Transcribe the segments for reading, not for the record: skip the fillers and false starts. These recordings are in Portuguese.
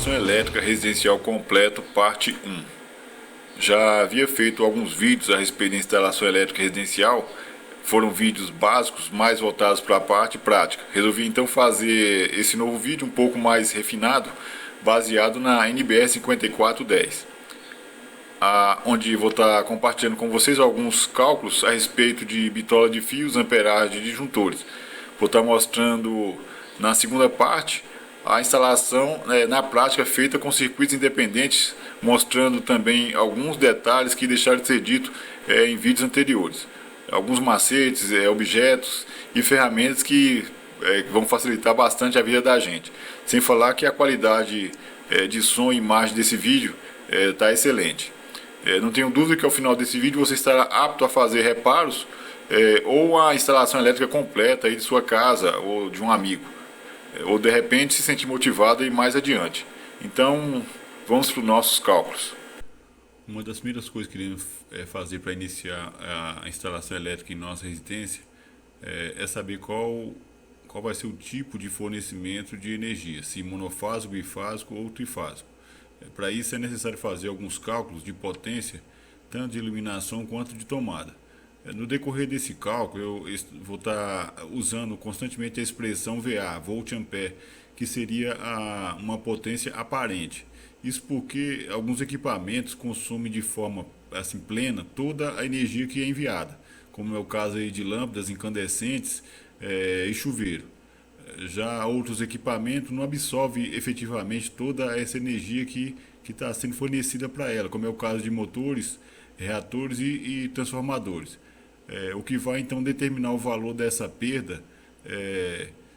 instalação elétrica residencial completo, parte 1. Já havia feito alguns vídeos a respeito da instalação elétrica residencial. Foram vídeos básicos, mais voltados para a parte prática. Resolvi então fazer esse novo vídeo um pouco mais refinado, baseado na NBR 5410, onde vou estar compartilhando com vocês alguns cálculos a respeito de bitola de fios, amperagem de disjuntores. Vou estar mostrando na segunda parte a instalação na prática feita com circuitos independentes, mostrando também alguns detalhes que deixaram de ser dito em vídeos anteriores. Alguns macetes, objetos e ferramentas que vão facilitar bastante a vida da gente. Sem falar que a qualidade de som e imagem desse vídeo está excelente. Não tenho dúvida que ao final desse vídeo você estará apto a fazer reparos ou a instalação elétrica completa aí de sua casa ou de um amigo. Ou de repente se sentir motivado e ir mais adiante. Então vamos para os nossos cálculos. Uma das primeiras coisas que queremos fazer para iniciar a instalação elétrica em nossa residência é saber qual vai ser o tipo de fornecimento de energia, se monofásico, bifásico ou trifásico. Para isso é necessário fazer alguns cálculos de potência, tanto de iluminação quanto de tomada. No decorrer desse cálculo, eu vou estar usando constantemente a expressão VA, volt ampere, que seria uma potência aparente. Isso porque alguns equipamentos consomem de forma assim, plena toda a energia que é enviada, como é o caso aí de lâmpadas incandescentes e chuveiro. Já outros equipamentos não absorvem efetivamente toda essa energia que está sendo fornecida para ela, como é o caso de motores, reatores e transformadores. O que vai então determinar o valor dessa perda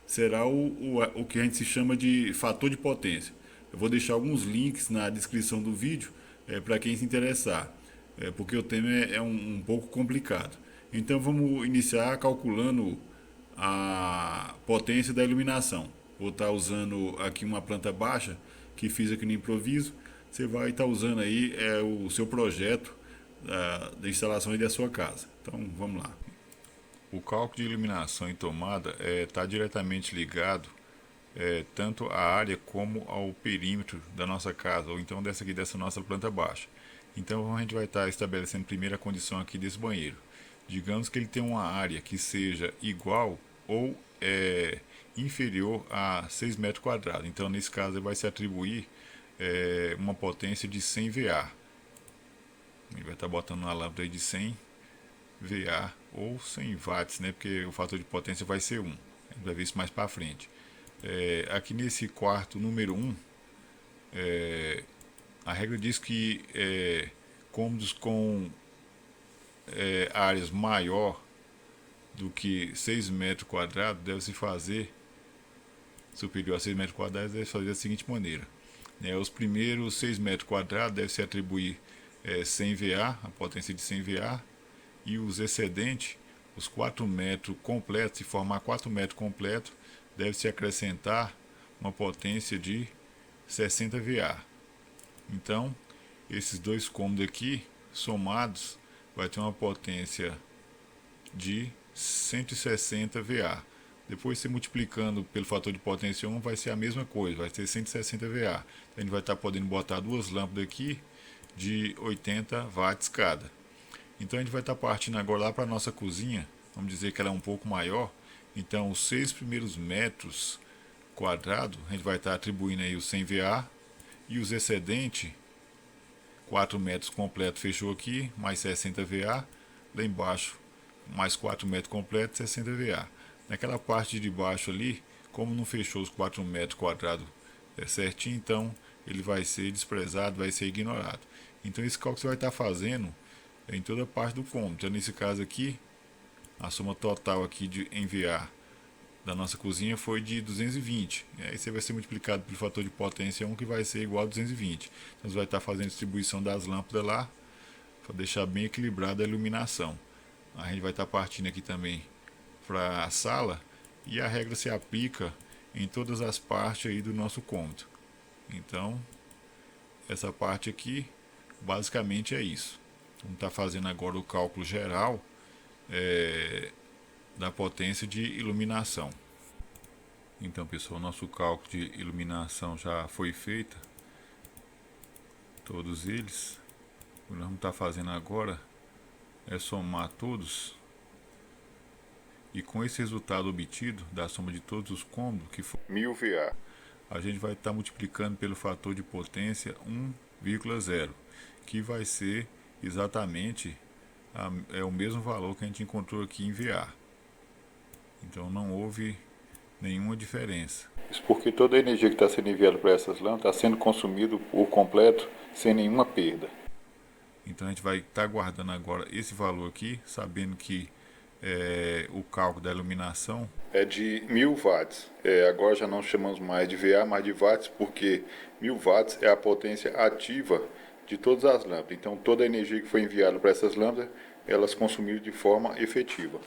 será o que a gente se chama de fator de potência. Eu vou deixar alguns links na descrição do vídeo para quem se interessar, porque o tema é um pouco complicado. Então vamos iniciar calculando a potência da iluminação. Vou estar usando aqui uma planta baixa que fiz aqui no improviso. Você vai estar usando aí o seu projeto da instalação aí da sua casa. Então vamos lá. O cálculo de iluminação e tomada está diretamente ligado tanto à área como ao perímetro da nossa casa, ou então dessa nossa planta baixa. Então a gente vai estar estabelecendo primeiro a condição aqui desse banheiro. Digamos que ele tem uma área que seja igual ou inferior a 6 metros quadrados. Então nesse caso ele vai se atribuir uma potência de 100 VA. Ele vai estar botando uma lâmpada aí de 100 VA ou 100 watts, né? Porque o fator de potência vai ser 1. A gente vai ver isso mais para frente. Aqui nesse quarto número 1, a regra diz que cômodos com áreas maior do que 6 metros quadrados deve-se fazer, superior a 6 metros quadrados, deve-se fazer da seguinte maneira. Os primeiros 6 metros quadrados deve-se atribuir 100 VA, a potência de 100 VA, e os excedentes, os 4 metros completos, se formar 4 metros completos, deve-se acrescentar uma potência de 60 VA. Então, esses dois cômodos aqui, somados, vai ter uma potência de 160 VA. Depois, você multiplicando pelo fator de potência 1, vai ser a mesma coisa, vai ser 160 VA. Então, a gente vai estar podendo botar duas lâmpadas aqui de 80 watts cada. Então, a gente vai estar partindo agora lá para a nossa cozinha. Vamos dizer que ela é um pouco maior. Então, os 6 primeiros metros quadrados, a gente vai estar atribuindo aí os 100 VA. E os excedentes, 4 metros completos fechou aqui, mais 60 VA. Lá embaixo, mais 4 metros completos, 60 VA. Naquela parte de baixo ali, como não fechou os 4 metros quadrados certinho, então ele vai ser desprezado, vai ser ignorado. Então esse cálculo você vai estar fazendo em toda a parte do cômodo. Então nesse caso aqui, a soma total aqui em VA da nossa cozinha foi de 220. E aí você vai ser multiplicado pelo fator de potência 1, que vai ser igual a 220. Então você vai estar fazendo a distribuição das lâmpadas lá, para deixar bem equilibrada a iluminação. A gente vai estar partindo aqui também para a sala, e a regra se aplica em todas as partes aí do nosso cômodo. Então, essa parte aqui, basicamente é isso. Vamos estar fazendo agora o cálculo geral da potência de iluminação. Então, pessoal, nosso cálculo de iluminação já foi feito. todos eles. O que nós vamos estar fazendo agora é somar todos, e com esse resultado obtido da soma de todos os cômodos, que for 1000 VA, a gente vai estar multiplicando pelo fator de potência 1,0, que vai ser exatamente o mesmo valor que a gente encontrou aqui em VA. Então não houve nenhuma diferença. Isso porque toda a energia que está sendo enviada para essas lâmpadas está sendo consumida por completo, sem nenhuma perda. Então a gente vai estar guardando agora esse valor aqui, sabendo que o cálculo da iluminação é de 1000 watts. Agora já não chamamos mais de VA, mas de watts, porque 1000 watts é a potência ativa de todas as lâmpadas. Então toda a energia que foi enviada para essas lâmpadas, elas consumiram de forma efetiva.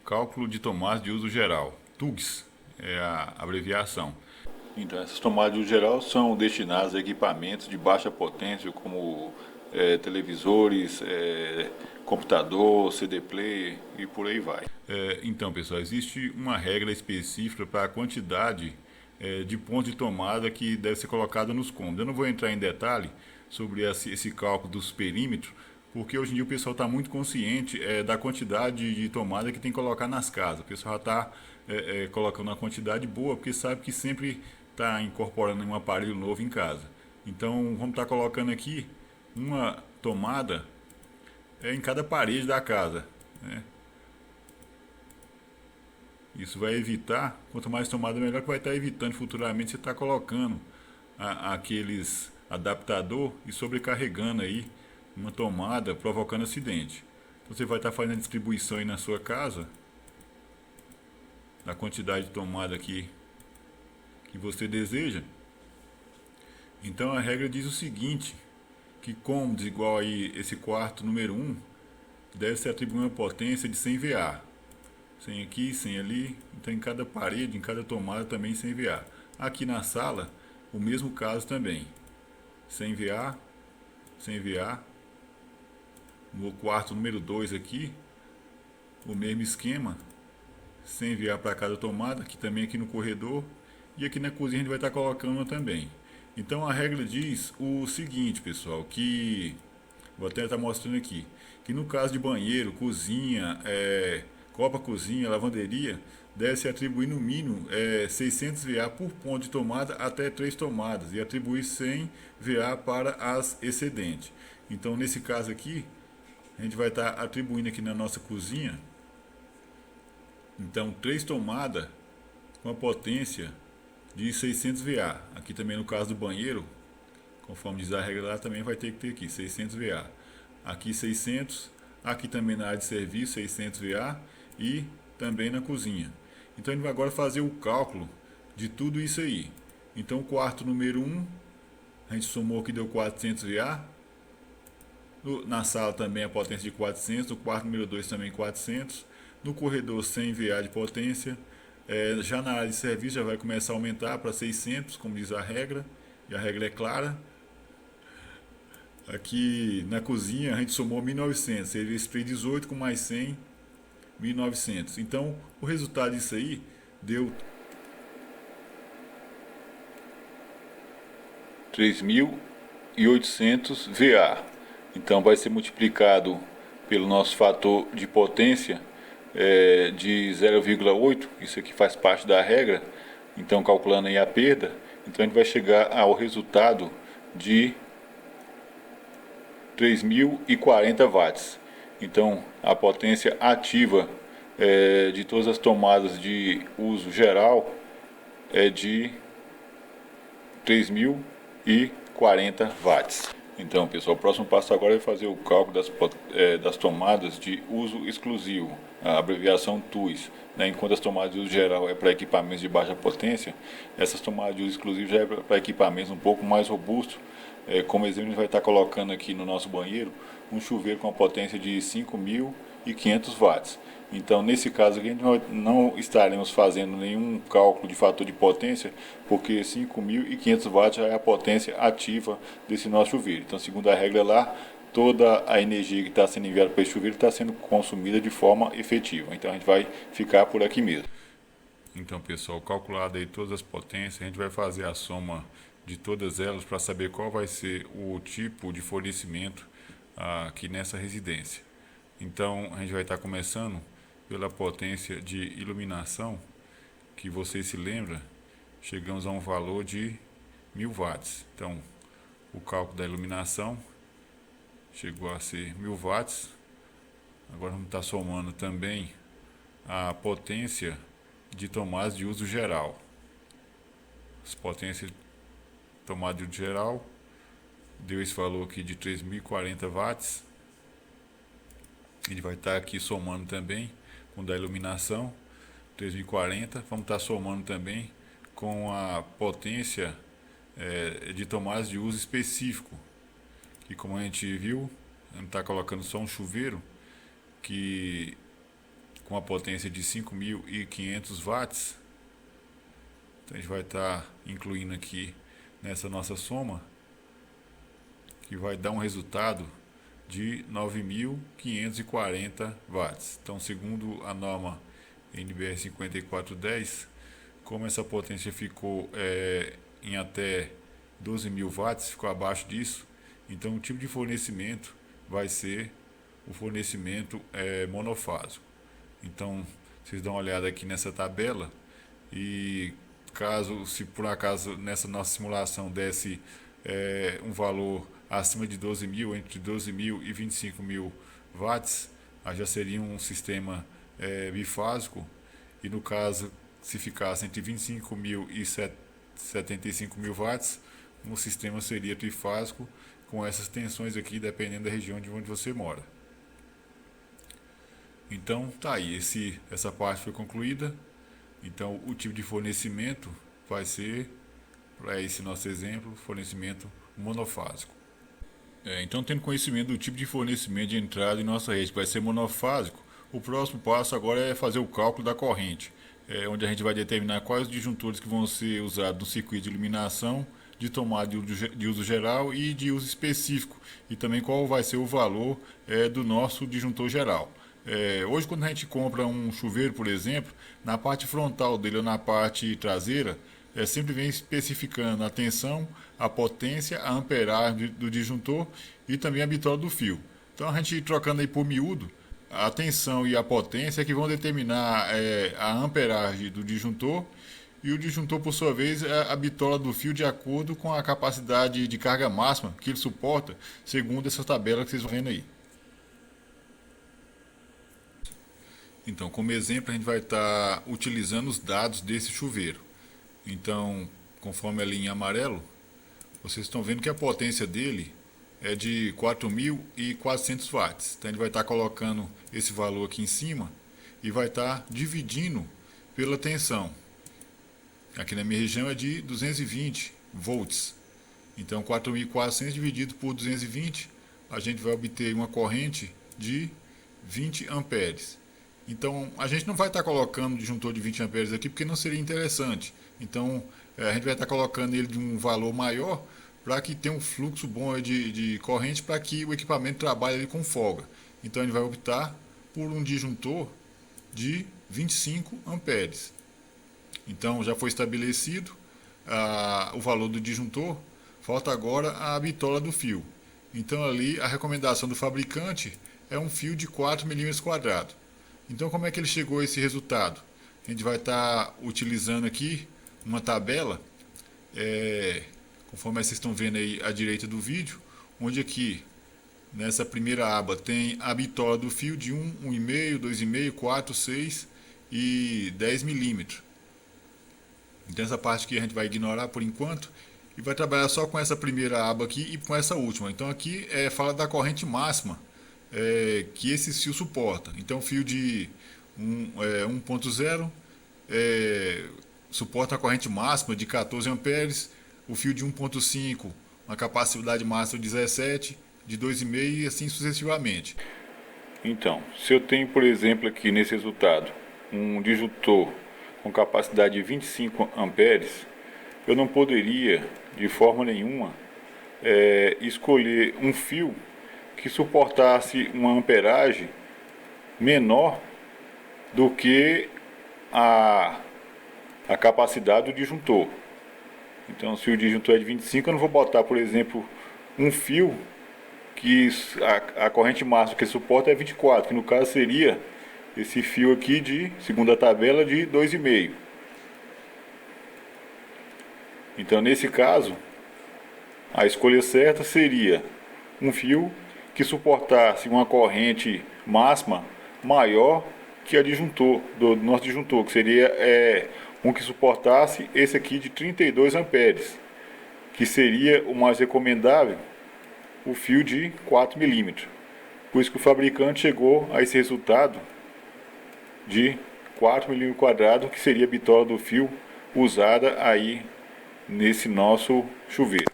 Cálculo de tomadas de uso geral. TUGS é a abreviação. Então essas tomadas de uso geral são destinadas a equipamentos de baixa potência, como televisores, computador, CD player e por aí vai. Então, pessoal, existe uma regra específica para a quantidade de pontos de tomada que deve ser colocada nos cômodos. Eu não vou entrar em detalhe sobre esse cálculo dos perímetros, porque hoje em dia o pessoal está muito consciente da quantidade de tomada que tem que colocar nas casas. O pessoal já está colocando uma quantidade boa, porque sabe que sempre está incorporando um aparelho novo em casa. Então vamos estar colocando aqui uma tomada em cada parede da casa, né? Isso vai evitar, quanto mais tomada melhor, que vai estar evitando futuramente você estar colocando aqueles adaptador e sobrecarregando aí uma tomada, provocando acidente. Então você vai estar fazendo a distribuição aí na sua casa da quantidade de tomada que você deseja. Então a regra diz o seguinte, que cômodos igual aí esse quarto número 1 deve ser atribuído uma potência de 100 VA. 100 aqui, 100 ali, então em cada parede, em cada tomada também 100 VA. Aqui na sala, o mesmo caso também. 100 VA, 100 VA. No quarto número 2 aqui, o mesmo esquema, 100 VA para cada tomada, aqui também aqui no corredor, e aqui na cozinha a gente vai estar colocando uma também. Então a regra diz o seguinte, pessoal, que vou até estar mostrando aqui, que no caso de banheiro, cozinha, copa cozinha, lavanderia, deve se atribuir no mínimo 600 VA por ponto de tomada até 3 tomadas e atribuir 100 VA para as excedentes. Então nesse caso aqui, a gente vai estar atribuindo aqui na nossa cozinha, então 3 tomadas com a potência de 600 VA. Aqui também no caso do banheiro, conforme diz a regra lá, também vai ter que ter aqui 600 VA. Aqui 600, aqui também na área de serviço 600 VA e também na cozinha. Então a gente vai agora fazer o cálculo de tudo isso aí. Então o quarto número 1, a gente somou que deu 400 VA. Na sala também a potência de 400, no quarto número 2 também 400. No corredor 100 VA de potência. Já na área de serviço já vai começar a aumentar para 600, como diz a regra, e a regra é clara. Aqui na cozinha a gente somou 1900, seria esse 18 com mais 100, 1900. Então o resultado disso aí deu 3.800 VA. Então vai ser multiplicado pelo nosso fator de potência de 0,8, isso aqui faz parte da regra, então calculando aí a perda, então a gente vai chegar ao resultado de 3.040 watts. Então a potência ativa de todas as tomadas de uso geral é de 3.040 watts. Então, pessoal, o próximo passo agora é fazer o cálculo das tomadas de uso exclusivo, a abreviação TUS. Enquanto as tomadas de uso geral é para equipamentos de baixa potência, essas tomadas de uso exclusivo já é para equipamentos um pouco mais robustos. Como exemplo, a gente vai estar colocando aqui no nosso banheiro um chuveiro com a potência de 5.500 watts. Então, nesse caso aqui, não estaremos fazendo nenhum cálculo de fator de potência, porque 5.500 watts já é a potência ativa desse nosso chuveiro. Então, segundo a regra lá, toda a energia que está sendo enviada para esse chuveiro está sendo consumida de forma efetiva. Então, a gente vai ficar por aqui mesmo. Então, pessoal, calculado aí todas as potências, a gente vai fazer a soma de todas elas para saber qual vai ser o tipo de fornecimento aqui nessa residência. Então a gente vai estar começando pela potência de iluminação, que vocês se lembram, chegamos a um valor de 1000 watts. Então o cálculo da iluminação chegou a ser 1000 watts. Agora vamos estar somando também a potência de tomadas de uso geral. As potências de tomada de uso geral deu esse valor aqui de 3040 watts. Ele vai estar aqui somando também com da iluminação 3040. Vamos estar somando também com a potência de tomadas de uso específico, que como a gente viu, a gente está colocando só um chuveiro que com a potência de 5500 watts. Então a gente vai estar incluindo aqui nessa nossa soma, que vai dar um resultado de 9540 watts. Então, segundo a norma NBR 5410, como essa potência ficou em até 12.000 watts, ficou abaixo disso, então o tipo de fornecimento vai ser o fornecimento monofásico. Então, vocês dão uma olhada aqui nessa tabela e se por acaso nessa nossa simulação desse um valor acima de 12.000, entre 12.000 e 25.000 watts, já seria um sistema bifásico, e no caso, se ficasse entre 25.000 e 75.000 watts, o sistema seria trifásico, com essas tensões aqui, dependendo da região de onde você mora. Então, tá aí, essa parte foi concluída. Então, o tipo de fornecimento vai ser, para esse nosso exemplo, fornecimento monofásico. Então, tendo conhecimento do tipo de fornecimento de entrada em nossa rede, que vai ser monofásico, o próximo passo agora é fazer o cálculo da corrente, onde a gente vai determinar quais os disjuntores que vão ser usados no circuito de iluminação, de tomada de uso geral e de uso específico, e também qual vai ser o valor do nosso disjuntor geral. Hoje, quando a gente compra um chuveiro, por exemplo, na parte frontal dele ou na parte traseira, sempre vem especificando a tensão, a potência, a amperagem do disjuntor e também a bitola do fio. Então, a gente trocando aí por miúdo, a tensão e a potência é que vão determinar a amperagem do disjuntor, e o disjuntor, por sua vez, é a bitola do fio de acordo com a capacidade de carga máxima que ele suporta, segundo essa tabela que vocês vão vendo aí. Então, como exemplo, a gente vai estar utilizando os dados desse chuveiro. Então, conforme ali em amarelo, vocês estão vendo que a potência dele é de 4.400 watts. Então, a gente vai estar colocando esse valor aqui em cima e vai estar dividindo pela tensão. Aqui na minha região é de 220 volts. Então, 4.400 dividido por 220, a gente vai obter uma corrente de 20 amperes. Então, a gente não vai estar colocando disjuntor de 20 amperes aqui, porque não seria interessante. Então, a gente vai estar colocando ele de um valor maior, para que tenha um fluxo bom de corrente, para que o equipamento trabalhe ali com folga. Então, a gente vai optar por um disjuntor de 25 amperes. Então, já foi estabelecido o valor do disjuntor, falta agora a bitola do fio. Então, ali, a recomendação do fabricante é um fio de 4 milímetros quadrados. Então, como é que ele chegou a esse resultado? A gente vai estar utilizando aqui uma tabela, conforme vocês estão vendo aí à direita do vídeo, onde aqui, nessa primeira aba, tem a bitola do fio de 1, 1,5, 2,5, 4, 6 e 10 milímetros. Então, essa parte aqui a gente vai ignorar por enquanto e vai trabalhar só com essa primeira aba aqui e com essa última. Então, aqui fala da corrente máxima que esse fio suporta. Então, fio de 1.0 suporta a corrente máxima de 14 amperes, o fio de 1.5 uma capacidade máxima de 17, de 2,5 e assim sucessivamente. Então, se eu tenho, por exemplo, aqui nesse resultado um disjuntor com capacidade de 25 amperes, eu não poderia de forma nenhuma escolher um fio que suportasse uma amperagem menor do que a capacidade do disjuntor. Então, se o disjuntor é de 25, eu não vou botar, por exemplo, um fio que a corrente máxima que suporta é 24, que no caso seria esse fio aqui de, segundo a tabela, de 2,5. Então, nesse caso, a escolha certa seria um fio que suportasse uma corrente máxima maior que a disjuntor, do nosso disjuntor, que seria um que suportasse esse aqui de 32 amperes, que seria o mais recomendável, o fio de 4 milímetros. Por isso que o fabricante chegou a esse resultado de 4 milímetros quadrados, que seria a bitola do fio usada aí nesse nosso chuveiro.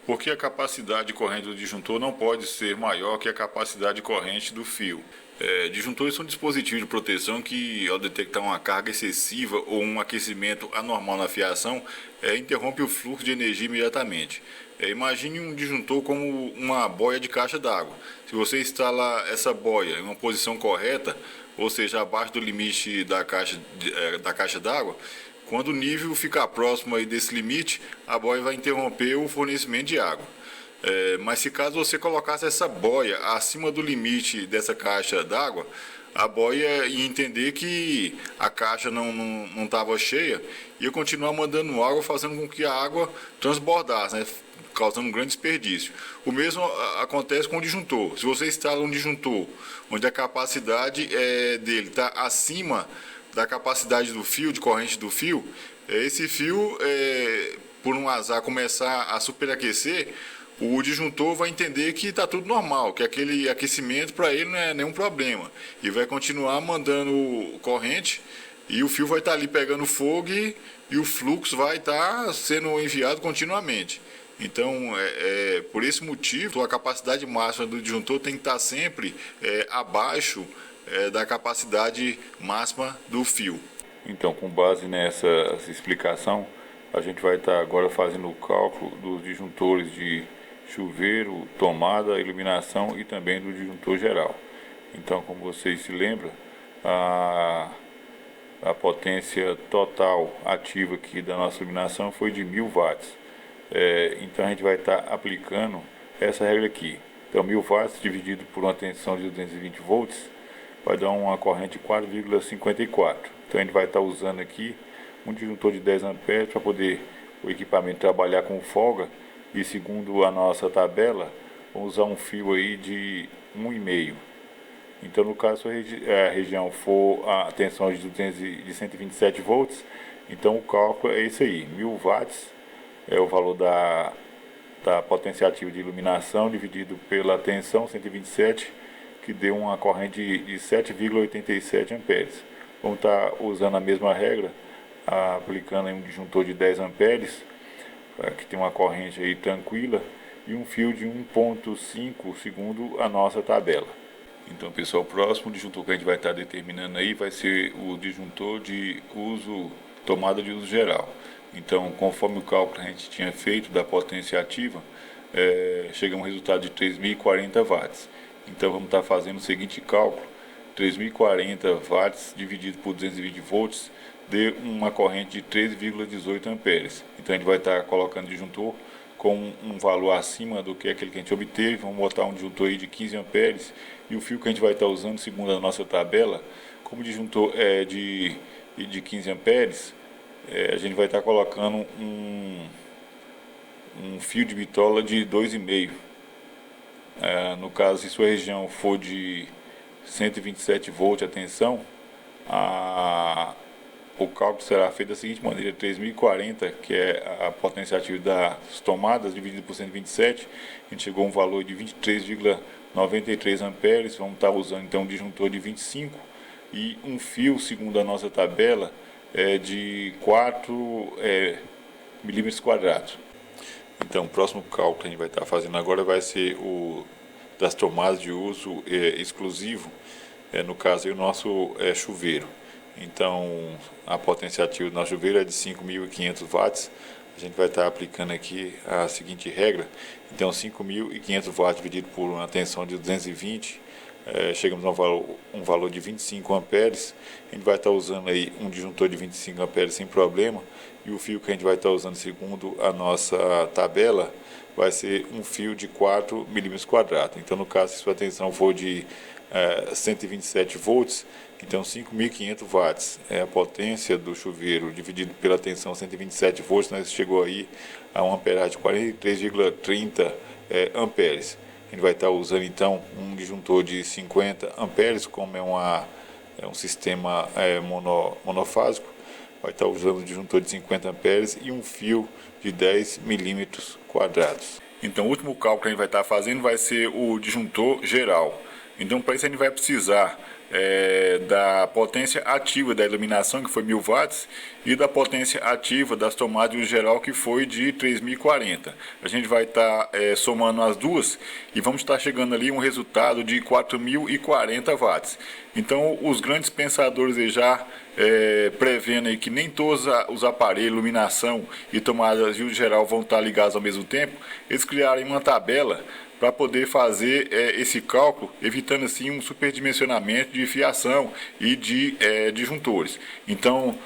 Porque a capacidade de corrente do disjuntor não pode ser maior que a capacidade de corrente do fio. Disjuntores são dispositivos de proteção que, ao detectar uma carga excessiva ou um aquecimento anormal na fiação, interrompe o fluxo de energia imediatamente. Imagine um disjuntor como uma boia de caixa d'água. Se você instala essa boia em uma posição correta, ou seja, abaixo do limite da caixa d'água, quando o nível ficar próximo aí desse limite, a boia vai interromper o fornecimento de água. Mas se caso você colocasse essa boia acima do limite dessa caixa d'água, a boia ia entender que a caixa não estava cheia e ia continuar mandando água, fazendo com que a água transbordasse, né? Causando um grande desperdício. O mesmo acontece com o disjuntor. Se você instala um disjuntor onde a capacidade dele está acima da capacidade do fio, de corrente do fio, esse fio, por um azar, começar a superaquecer, o disjuntor vai entender que está tudo normal, que aquele aquecimento para ele não é nenhum problema. E vai continuar mandando corrente e o fio vai estar ali pegando fogo e o fluxo vai estar sendo enviado continuamente. Então, por esse motivo, a capacidade máxima do disjuntor tem que estar sempre abaixo da capacidade máxima do fio. Então, com base nessa explicação, a gente vai estar agora fazendo o cálculo dos disjuntores de chuveiro, tomada, iluminação e também do disjuntor geral. Então, como vocês se lembram, a potência total ativa aqui da nossa iluminação foi de 1000 watts. Então a gente vai estar aplicando essa regra aqui. Então 1000 watts dividido por uma tensão de 220 volts vai dar uma corrente de 4,54. Então a gente vai estar usando aqui um disjuntor de 10 amperes para poder o equipamento trabalhar com folga. E segundo a nossa tabela, vamos usar um fio aí de 1,5. Então no caso, se a região for a tensão de 127 volts, então o cálculo é esse aí, 1000 watts é o valor da potência ativa de iluminação dividido pela tensão 127, que deu uma corrente de 7,87 amperes. Vamos estar usando a mesma regra, aplicando em um disjuntor de 10 amperes, que tem uma corrente aí tranquila, e um fio de 1,5 segundo a nossa tabela. Então, pessoal, o próximo disjuntor que a gente vai estar determinando aí vai ser o disjuntor de tomada de uso geral. Então, conforme o cálculo que a gente tinha feito da potência ativa, chega a um resultado de 3.040 watts. Então, vamos estar fazendo o seguinte cálculo: 3.040 watts dividido por 220 volts dê uma corrente de 13,18 amperes. Então, a gente vai estar colocando disjuntor com um valor acima do que aquele que a gente obteve. Vamos botar um disjuntor aí de 15 amperes e o fio que a gente vai estar usando, segundo a nossa tabela, como o disjuntor é de 15 amperes, a gente vai estar colocando um fio de bitola de 2,5. No caso, se sua região for de 127 volts, atenção, o cálculo será feito da seguinte maneira: 3.040, que é a potência ativa das tomadas, dividido por 127, a gente chegou a um valor de 23,93 amperes. Vamos estar usando então um disjuntor de 25 e um fio, segundo a nossa tabela, de 4 milímetros quadrados. Então, o próximo cálculo que a gente vai estar fazendo agora vai ser o das tomadas de uso exclusivo, no caso aí, o nosso chuveiro. Então, a potência ativa do nosso chuveiro é de 5.500 watts. A gente vai estar aplicando aqui a seguinte regra. Então, 5.500 watts dividido por uma tensão de 220 chegamos a um valor de 25 amperes. A gente vai estar usando aí um disjuntor de 25 amperes sem problema, e o fio que a gente vai estar usando, segundo a nossa tabela, vai ser um fio de 4 milímetros quadrados. Então, no caso, se sua tensão for de 127 volts, então 5.500 watts é a potência do chuveiro dividido pela tensão 127 volts, nós chegou aí a uma amperagem de 43,30 amperes. A gente vai estar usando então um disjuntor de 50 amperes, como é um sistema monofásico. Vai estar usando um disjuntor de 50 amperes e um fio de 10 milímetros quadrados. Então, o último cálculo que a gente vai estar fazendo vai ser o disjuntor geral. Então, para isso a gente vai precisar da potência ativa da iluminação, que foi 1000 watts, e da potência ativa das tomadas de uso geral, que foi de 3040. A gente vai estar somando as duas e vamos estar chegando ali um resultado de 4040 watts. Então, os grandes pensadores já prevendo aí que nem todos os aparelhos, iluminação e tomadas de uso geral vão estar ligados ao mesmo tempo, eles criaram uma tabela para poder fazer esse cálculo, evitando assim um superdimensionamento de fiação e de disjuntores. Então,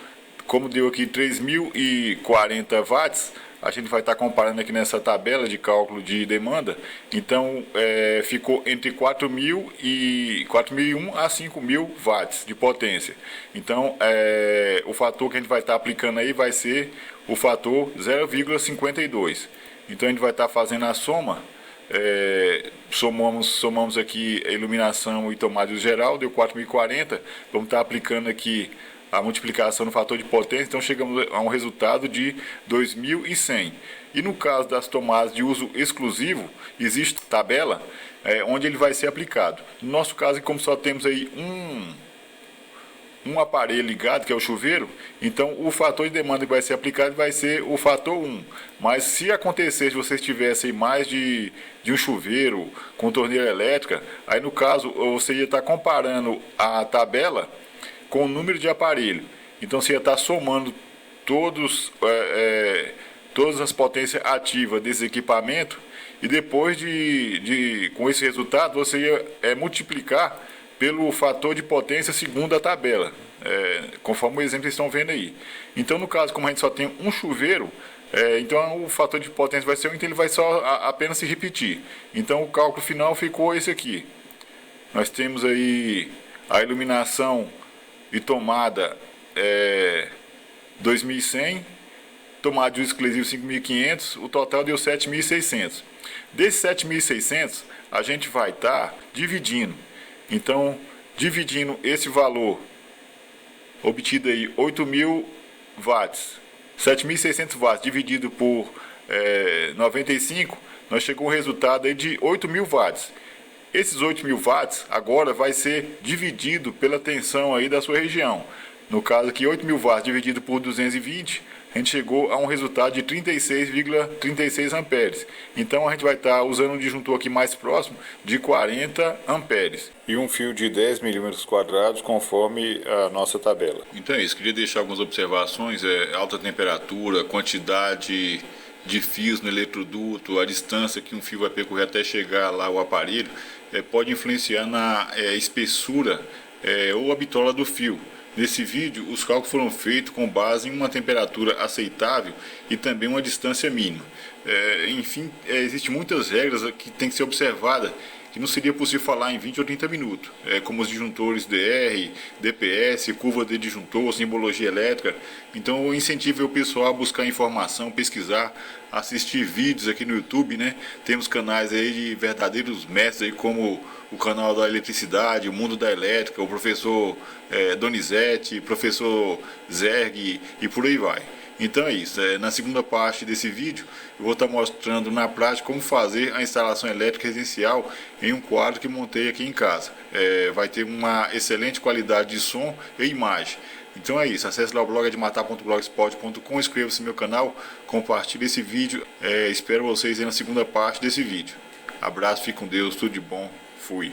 como deu aqui 3040 watts, a gente vai estar comparando aqui nessa tabela de cálculo de demanda. Então, ficou entre 4.001 a 5.000 watts de potência. Então, o fator que a gente vai estar aplicando aí vai ser o fator 0,52. Então, a gente vai estar fazendo a soma. Somamos aqui a iluminação e tomada de geral, deu 4.040. Vamos estar aplicando aqui a multiplicação no fator de potência, então chegamos a um resultado de 2.100. E no caso das tomadas de uso exclusivo, existe tabela onde ele vai ser aplicado. No nosso caso, como só temos aí um aparelho ligado, que é o chuveiro, então o fator de demanda que vai ser aplicado vai ser o fator 1. Mas se acontecer, se vocês tivessem mais de um chuveiro com torneira elétrica, aí no caso você ia estar comparando a tabela com o número de aparelho. Então você ia estar somando todas as potências ativas desse equipamento, e depois com esse resultado você ia multiplicar pelo fator de potência segundo a tabela, conforme o exemplo que vocês estão vendo aí. Então, no caso, como a gente só tem um chuveiro, então o fator de potência vai ser 1, então ele vai só apenas se repetir. Então, o cálculo final ficou esse aqui. Nós temos aí a iluminação e tomada 2.100, tomada de uso exclusivo 5.500, o total deu 7.600. Desses 7.600, a gente vai estar dividindo. Então, dividindo esse valor obtido aí, 8.000 watts, 7.600 watts dividido por 95, nós chegamos a um resultado aí de 8.000 watts. Esses 8.000 watts agora vai ser dividido pela tensão aí da sua região. No caso aqui, 8.000 watts dividido por 220, a gente chegou a um resultado de 36,36 amperes. Então a gente vai estar usando um disjuntor aqui mais próximo de 40 amperes. E um fio de 10 milímetros quadrados, conforme a nossa tabela. Então é isso, queria deixar algumas observações: alta temperatura, quantidade de fios no eletroduto, a distância que um fio vai percorrer até chegar lá ao aparelho, pode influenciar na espessura ou a bitola do fio. Nesse vídeo, os cálculos foram feitos com base em uma temperatura aceitável e também uma distância mínima. Enfim, existem muitas regras que têm que ser observadas, que não seria possível falar em 20 ou 30 minutos, como os disjuntores DR, DPS, curva de disjuntor, simbologia elétrica. Então eu incentivo o pessoal a buscar informação, pesquisar, assistir vídeos aqui no YouTube, né? Temos canais aí de verdadeiros mestres aí, como o canal da eletricidade, o mundo da elétrica, o professor Donizete, professor Zerg e por aí vai. Então é isso, na segunda parte desse vídeo eu vou estar mostrando na prática como fazer a instalação elétrica residencial em um quadro que montei aqui em casa. Vai ter uma excelente qualidade de som e imagem. Então é isso, acesse lá o blog edmatar.blogspot.com, inscreva-se no meu canal, compartilhe esse vídeo, espero vocês aí na segunda parte desse vídeo. Abraço, fique com Deus, tudo de bom, fui.